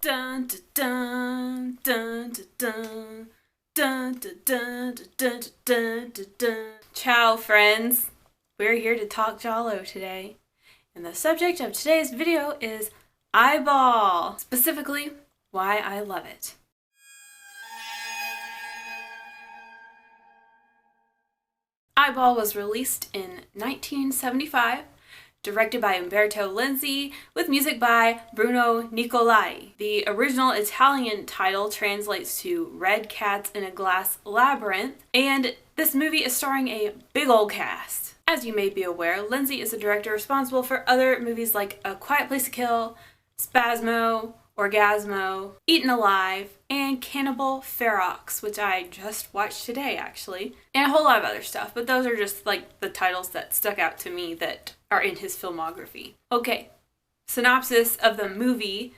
Dun dun dun dun dun dun dun dun dun dun dun. Ciao, friends. We're here to talk giallo today, and the subject of today's video is eyeball. Specifically, why I love it. Eyeball was released in 1975. Directed by Umberto Lenzi, with music by Bruno Nicolai. The original Italian title translates to Red Cats in a Glass Labyrinth, and this movie is starring a big old cast. As you may be aware, Lenzi is the director responsible for other movies like A Quiet Place to Kill, Spasmo, Orgasmo, Eaten Alive, and Cannibal Ferox, which I just watched today actually, and a whole lot of other stuff, but those are just like the titles that stuck out to me that are in his filmography. Okay, synopsis of the movie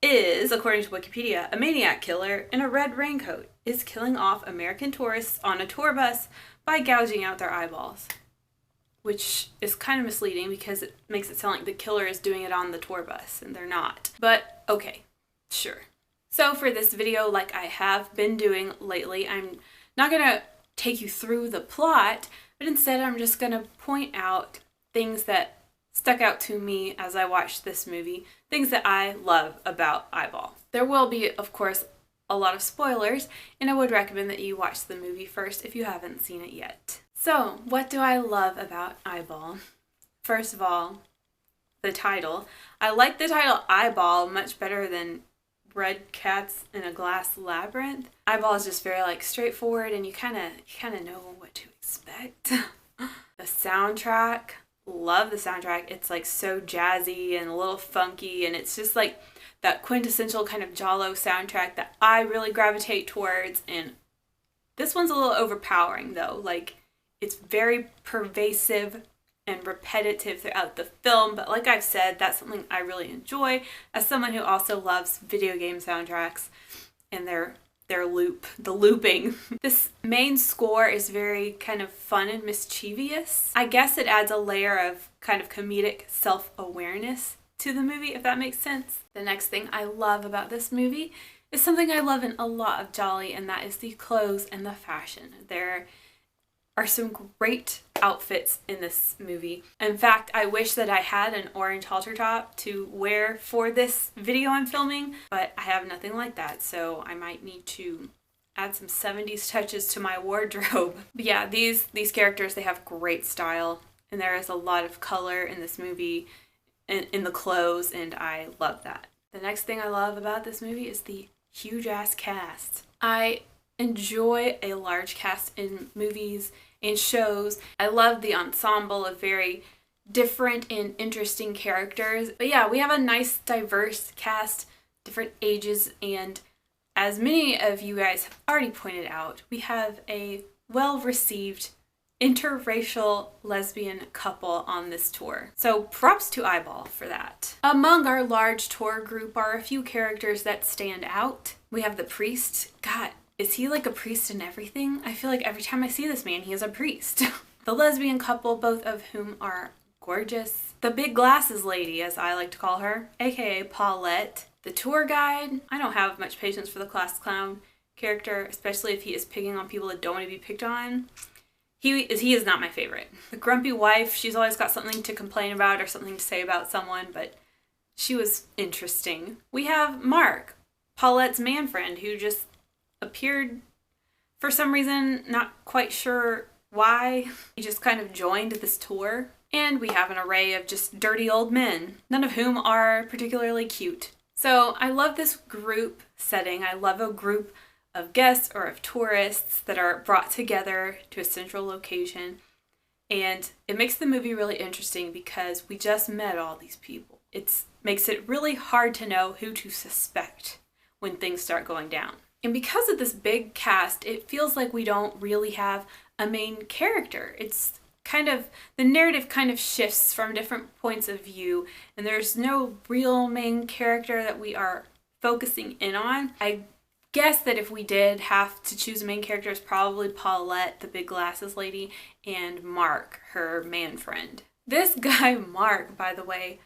is, according to Wikipedia, a maniac killer in a red raincoat is killing off American tourists on a tour bus by gouging out their eyeballs. Which is kind of misleading because it makes it sound like the killer is doing it on the tour bus, and they're not. But okay, sure. So for this video, like I have been doing lately, I'm not gonna take you through the plot, but instead I'm just gonna point out things that stuck out to me as I watched this movie, things that I love about Eyeball. There will be, of course, a lot of spoilers, and I would recommend that you watch the movie first if you haven't seen it yet. So, what do I love about Eyeball? First of all, the title. I like the title Eyeball much better than Red Cats in a Glass Labyrinth. Eyeball is just very straightforward, and you kind of know what to expect. The soundtrack, love the soundtrack. It's so jazzy and a little funky, and it's just that quintessential kind of giallo soundtrack that I really gravitate towards. And this one's a little overpowering though. It's very pervasive and repetitive throughout the film, but like I've said, that's something I really enjoy as someone who also loves video game soundtracks and the looping. This main score is very kind of fun and mischievous. I guess it adds a layer of kind of comedic self-awareness to the movie, if that makes sense. The next thing I love about this movie is something I love in a lot of Jolly, and that is the clothes and the fashion. There are some great outfits in this movie. In fact, I wish that I had an orange halter top to wear for this video I'm filming, but I have nothing like that, so I might need to add some 70s touches to my wardrobe. But yeah, these characters, they have great style, and there is a lot of color in this movie, in the clothes, and I love that. The next thing I love about this movie is the huge-ass cast. I enjoy a large cast in movies and shows. I love the ensemble of very different and interesting characters. But yeah, we have a nice diverse cast, different ages, and as many of you guys have already pointed out, we have a well-received interracial lesbian couple on this tour. So props to Eyeball for that. Among our large tour group are a few characters that stand out. We have the priest. God, is he like a priest in everything? I feel like every time I see this man, he is a priest. The lesbian couple, both of whom are gorgeous. The big glasses lady, as I like to call her, aka Paulette. The tour guide. I don't have much patience for the class clown character, especially if he is picking on people that don't want to be picked on. He is not my favorite. The grumpy wife, she's always got something to complain about or something to say about someone, but she was interesting. We have Mark, Paulette's man friend, who just appeared for some reason, not quite sure why. He just kind of joined this tour. And we have an array of just dirty old men, none of whom are particularly cute. So I love this group setting. I love a group of guests or of tourists that are brought together to a central location. And it makes the movie really interesting because we just met all these people. It makes it really hard to know who to suspect when things start going down. And because of this big cast, it feels like we don't really have a main character. It's kind of, the narrative kind of shifts from different points of view, and there's no real main character that we are focusing in on. I guess that if we did have to choose a main character, it's probably Paulette, the big glasses lady, and Mark, her man friend. This guy, Mark, by the way,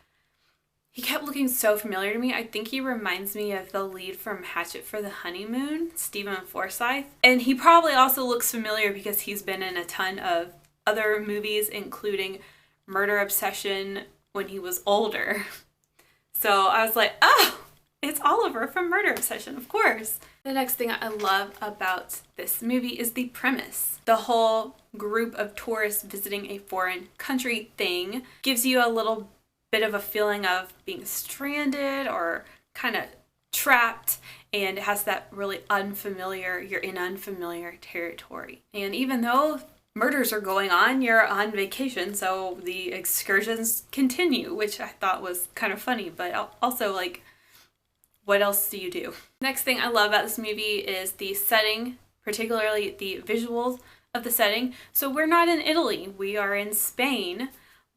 He kept looking so familiar to me. I think he reminds me of the lead from Hatchet for the Honeymoon, Stephen Forsythe. And he probably also looks familiar because he's been in a ton of other movies, including Murder Obsession when he was older. So I was like, oh, it's Oliver from Murder Obsession, of course. The next thing I love about this movie is the premise. The whole group of tourists visiting a foreign country thing gives you a little bit of a feeling of being stranded or kind of trapped, and it has that really unfamiliar, you're in unfamiliar territory. And even though murders are going on, you're on vacation, so the excursions continue, which I thought was kind of funny, but also like, what else do you do? Next thing I love about this movie is the setting, particularly the visuals of the setting. So we're not in Italy, we are in Spain.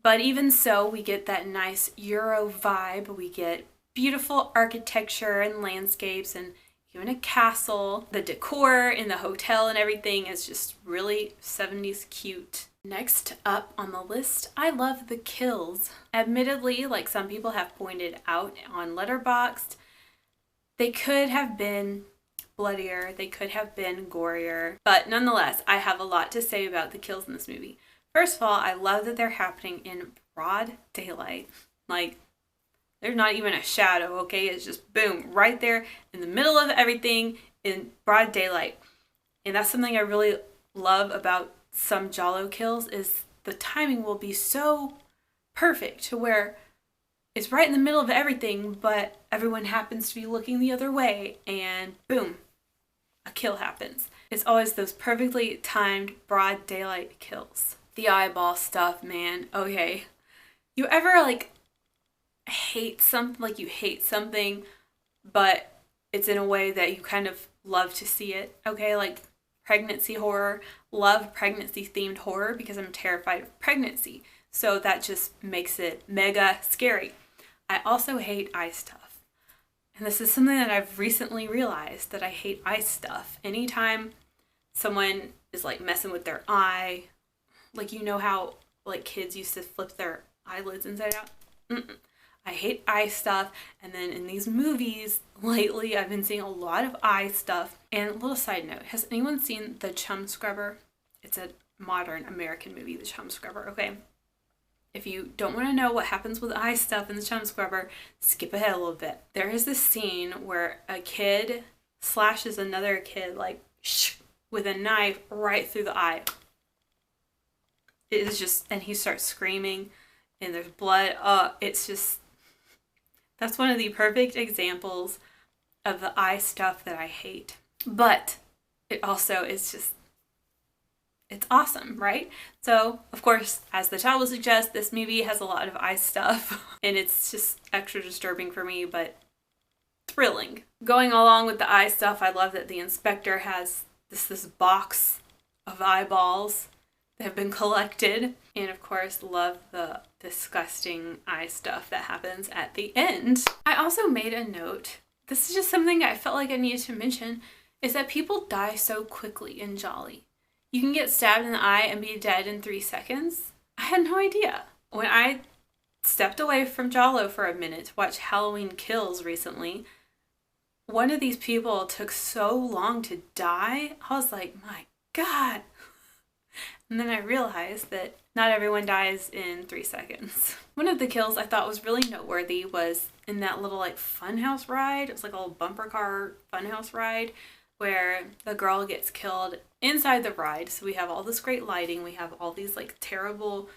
But even so, we get that nice Euro vibe. We get beautiful architecture and landscapes and even a castle. The decor in the hotel and everything is just really 70s cute. Next up on the list, I love the kills. Admittedly, like some people have pointed out on Letterboxd, they could have been bloodier, they could have been gorier, but nonetheless, I have a lot to say about the kills in this movie. First of all, I love that they're happening in broad daylight. Like, there's not even a shadow, okay? It's just boom, right there in the middle of everything in broad daylight. And that's something I really love about some giallo kills, is the timing will be so perfect to where it's right in the middle of everything, but everyone happens to be looking the other way, and boom, a kill happens. It's always those perfectly timed broad daylight kills. The eyeball stuff, man. Okay. You ever like hate something, like you hate something, but it's in a way that you kind of love to see it? Okay, like pregnancy horror. Love pregnancy themed horror because I'm terrified of pregnancy. So that just makes it mega scary. I also hate eye stuff. And this is something that I've recently realized, that I hate eye stuff. Anytime someone is like messing with their eye, like, you know how like kids used to flip their eyelids inside out? I hate eye stuff. And then in these movies lately, I've been seeing a lot of eye stuff. And a little side note, has anyone seen The Chum Scrubber? It's a modern American movie, The Chum Scrubber. Okay. If you don't want to know what happens with eye stuff in The Chum Scrubber, skip ahead a little bit. There is this scene where a kid slashes another kid like with a knife right through the eye. It is just, and he starts screaming and there's blood. It's just, that's one of the perfect examples of the eye stuff that I hate. But it also is just, it's awesome, right? So, of course, as the title suggests, this movie has a lot of eye stuff and it's just extra disturbing for me, but thrilling. Going along with the eye stuff, I love that the inspector has this box of eyeballs that have been collected. And of course, love the disgusting eye stuff that happens at the end. I also made a note, this is just something I felt like I needed to mention, is that people die so quickly in giallo. You can get stabbed in the eye and be dead in 3 seconds. I had no idea. When I stepped away from giallo for a minute to watch Halloween Kills recently, one of these people took so long to die. I was like, my God. And then I realized that not everyone dies in 3 seconds. One of the kills I thought was really noteworthy was in that little like funhouse ride. It was like a little bumper car funhouse ride where the girl gets killed inside the ride. So we have all this great lighting. We have all these like terrible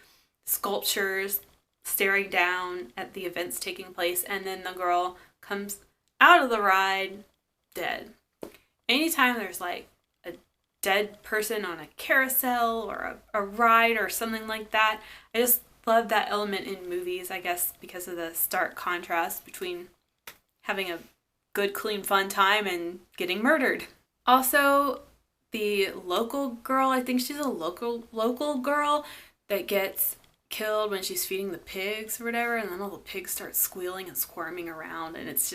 sculptures staring down at the events taking place. And then the girl comes out of the ride dead. Anytime there's like a dead person on a carousel or a ride or something like that, I just love that element in movies, I guess, because of the stark contrast between having a good, clean, fun time and getting murdered. Also, the local girl, I think she's a local girl that gets killed when she's feeding the pigs or whatever, and then all the pigs start squealing and squirming around, and it's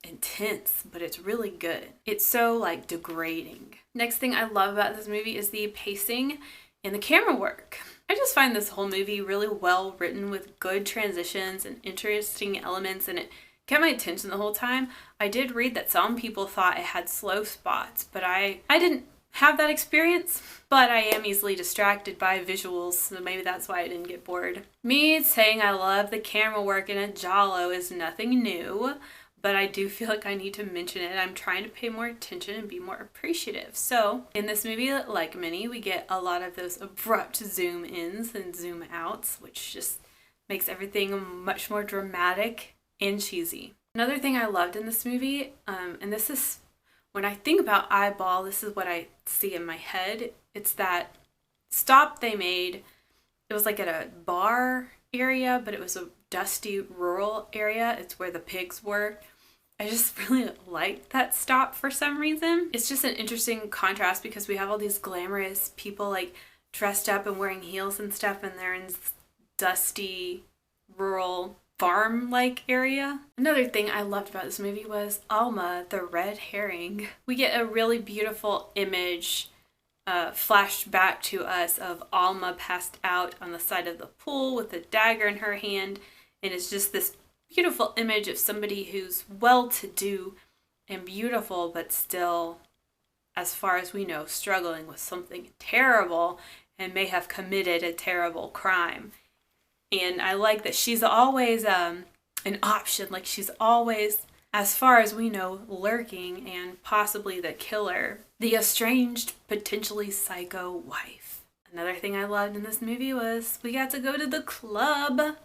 intense, but it's really good. It's so like degrading. Next thing I love about this movie is the pacing and the camera work. I just find this whole movie really well written with good transitions and interesting elements, and it kept my attention the whole time. I did read that some people thought it had slow spots, but I didn't have that experience, but I am easily distracted by visuals, so maybe that's why I didn't get bored. Me saying I love the camera work in a giallo is nothing new, but I do feel like I need to mention it. I'm trying to pay more attention and be more appreciative. So in this movie, like many, we get a lot of those abrupt zoom ins and zoom outs, which just makes everything much more dramatic and cheesy. Another thing I loved in this movie, and this is, when I think about Eyeball, this is what I see in my head. It's that stop they made. It was like at a bar area, but it was a dusty rural area. It's where the pigs were. I just really liked that stop for some reason. It's just an interesting contrast because we have all these glamorous people like dressed up and wearing heels and stuff, and they're in this dusty rural farm-like area. Another thing I loved about this movie was Alma, the red herring. We get a really beautiful image flashed back to us of Alma passed out on the side of the pool with a dagger in her hand, and it's just this beautiful image of somebody who's well-to-do and beautiful, but still, as far as we know, struggling with something terrible and may have committed a terrible crime. And I like that she's always an option. Like, she's always, as far as we know, lurking and possibly the killer. The estranged, potentially psycho wife. Another thing I loved in this movie was we got to go to the club.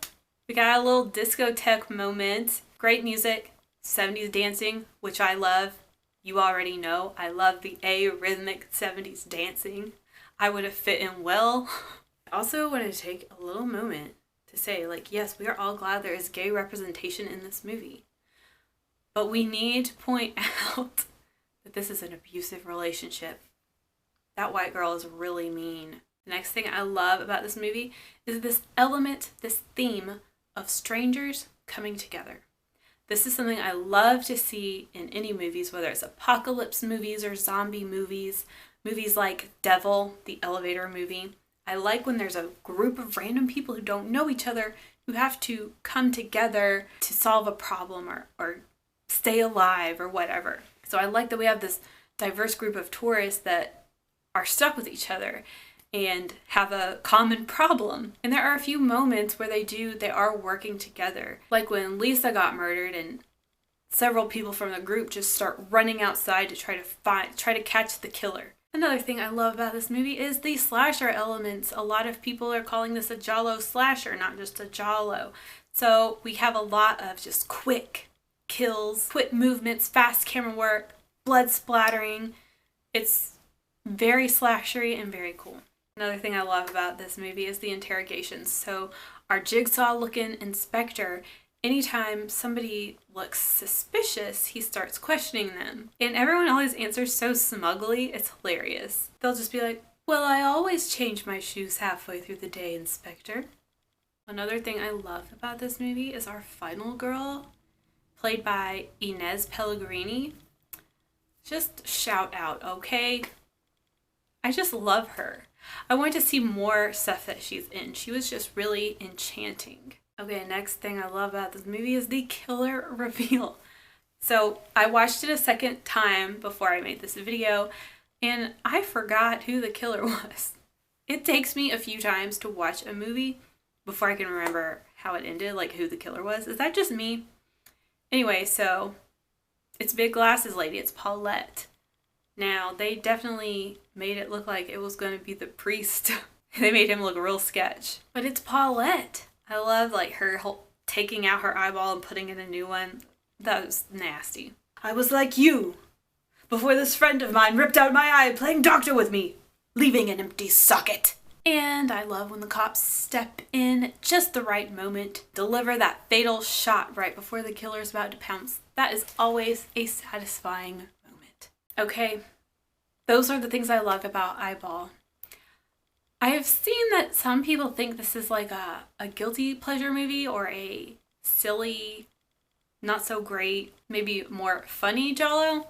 We got a little discotheque moment. Great music, 70s dancing, which I love. You already know I love the rhythmic 70s dancing. I would have fit in well. I also want to take a little moment to say, like, yes, we are all glad there is gay representation in this movie. But we need to point out that this is an abusive relationship. That white girl is really mean. The next thing I love about this movie is this element, this theme of strangers coming together. This is something I love to see in any movies, whether it's apocalypse movies or zombie movies, movies like Devil, the elevator movie. I like when there's a group of random people who don't know each other who have to come together to solve a problem or stay alive or whatever. So I like that we have this diverse group of tourists that are stuck with each other and have a common problem. And there are a few moments where they are working together. Like when Lisa got murdered and several people from the group just start running outside to try to catch the killer. Another thing I love about this movie is the slasher elements. A lot of people are calling this a giallo slasher, not just a giallo. So we have a lot of just quick kills, quick movements, fast camera work, blood splattering. It's very slashery and very cool. Another thing I love about this movie is the interrogations. So our jigsaw-looking inspector, anytime somebody looks suspicious, he starts questioning them. And everyone always answers so smugly, it's hilarious. They'll just be like, well, I always change my shoes halfway through the day, Inspector. Another thing I love about this movie is our final girl, played by Inez Pellegrini. Just shout out, okay? I just love her. I want to see more stuff that she's in. She was just really enchanting. Okay, next thing I love about this movie is the killer reveal. So I watched it a second time before I made this video, and I forgot who the killer was. It takes me a few times to watch a movie before I can remember how it ended, like who the killer was. Is that just me? Anyway, so it's Big Glasses Lady. It's Paulette. Now, they definitely made it look like it was going to be the priest. They made him look real sketch. But it's Paulette. I love like her whole taking out her eyeball and putting in a new one. That was nasty. I was like you before this friend of mine ripped out my eye playing doctor with me, leaving an empty socket. And I love when the cops step in at just the right moment, deliver that fatal shot right before the killer's about to pounce. That is always a satisfying moment. Okay, those are the things I love about Eyeball. I have seen that some people think this is like a guilty pleasure movie or a silly, not so great, maybe more funny giallo.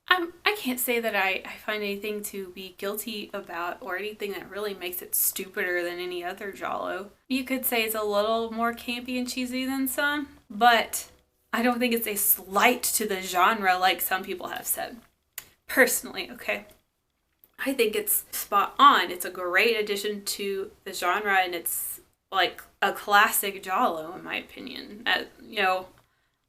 I I can't say that I find anything to be guilty about or anything that really makes it stupider than any other giallo. You could say it's a little more campy and cheesy than some, but I don't think it's a slight to the genre like some people have said. Personally, okay? I think it's spot on. It's a great addition to the genre, and it's like a classic giallo in my opinion.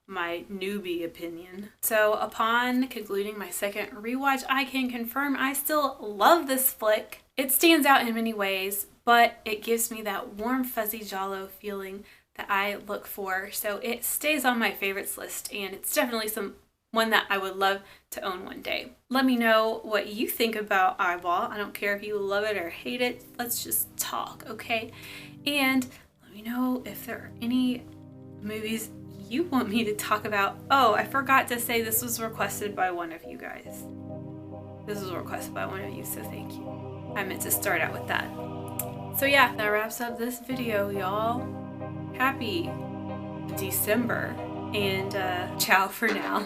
My newbie opinion. So upon concluding my second rewatch, I can confirm I still love this flick. It stands out in many ways, but it gives me that warm fuzzy giallo feeling that I look for. So it stays on my favorites list, and it's definitely one that I would love to own one day. Let me know what you think about Eyeball. I don't care if you love it or hate it. Let's just talk, okay? And let me know if there are any movies you want me to talk about. Oh, I forgot to say this was requested by one of you guys. This was requested by one of you, so thank you. I meant to start out with that. So yeah, that wraps up this video, y'all. Happy December, and ciao for now.